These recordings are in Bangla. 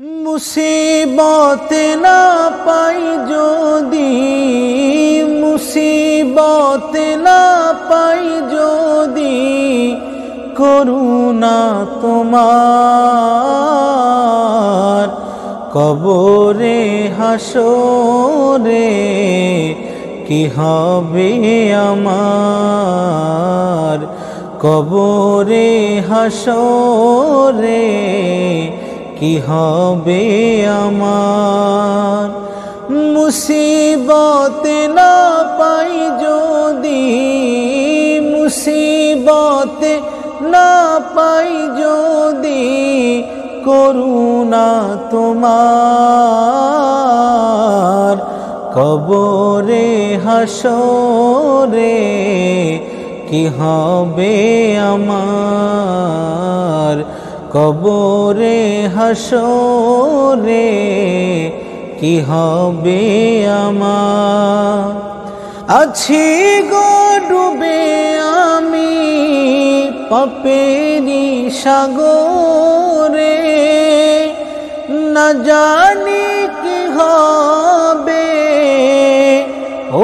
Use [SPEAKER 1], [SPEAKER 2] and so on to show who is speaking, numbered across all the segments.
[SPEAKER 1] মুসিবত না পাই যদি, মুসিবত না পাই যদি, করুণা তোমার কবরে হাসরে কি হবে আমার, কবরে হাসরে কি হবে আমার। মুসিবত না পাই যদি, মুসিবত না পাই যদি, করুণা তোমার কবরে হাসরে কি হবে আমার, কবরে হাসরে কি হবে আমার। আছি গো ডুবে আমি পাপেরি সাগরে, না জানি কি হবে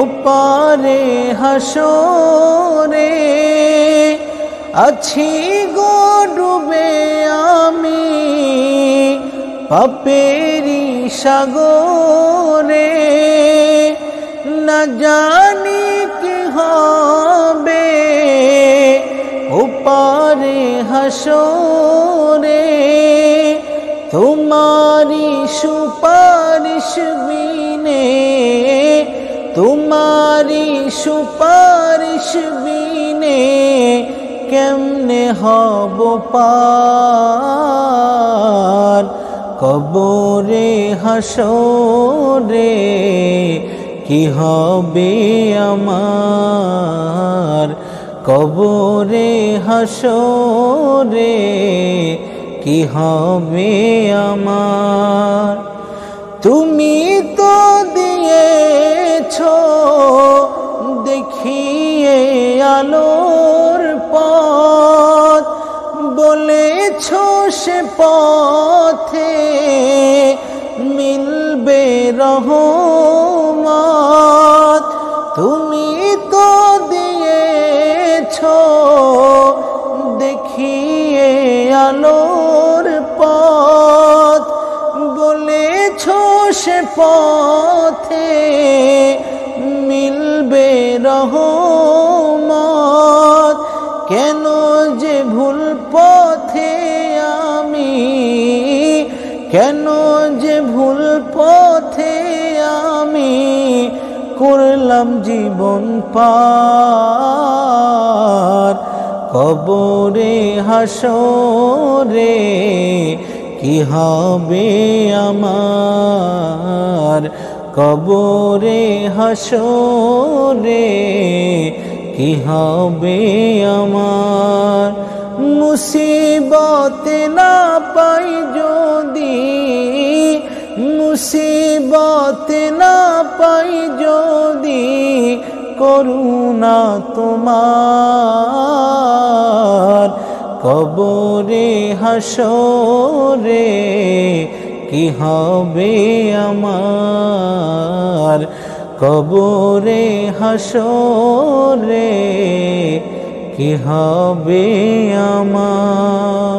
[SPEAKER 1] ওপারে হাসরে। আছি গো ডুবে আমি পাপেরি সাগরে, না জানি কি হবে ওপারে হাসরে। তোমারি সুপারিশ বিনে, তোমারি সুপারিশ বিনে কেমনে হব পার, কবরে হাসরে কি হবে আমার, কবরে হাসরে কি হবে আমার। তুমি তো দিয়েছো দেখিয়ে আলোর পথ, বলেছো সে পথে মিলবে রহমত। তুমি তো দিয়েছো দেখিয়ে আলোর পথ, বলেছো সে পথে মিলবে রহমত। কেন যে ভুল পথে আমি, কেন যে ভুল পথে আমি করলাম জীবন পার, কবরে হাসরে কি হবে আমার, কবরে হাসরে কি হবে আমার। মুসিবত না পাই যদি, মুসিবত না পাই যদি, করুণা তোমার কবরে হাসরে কি হবে আমার, কবরে হাসরে কি হবে আমার।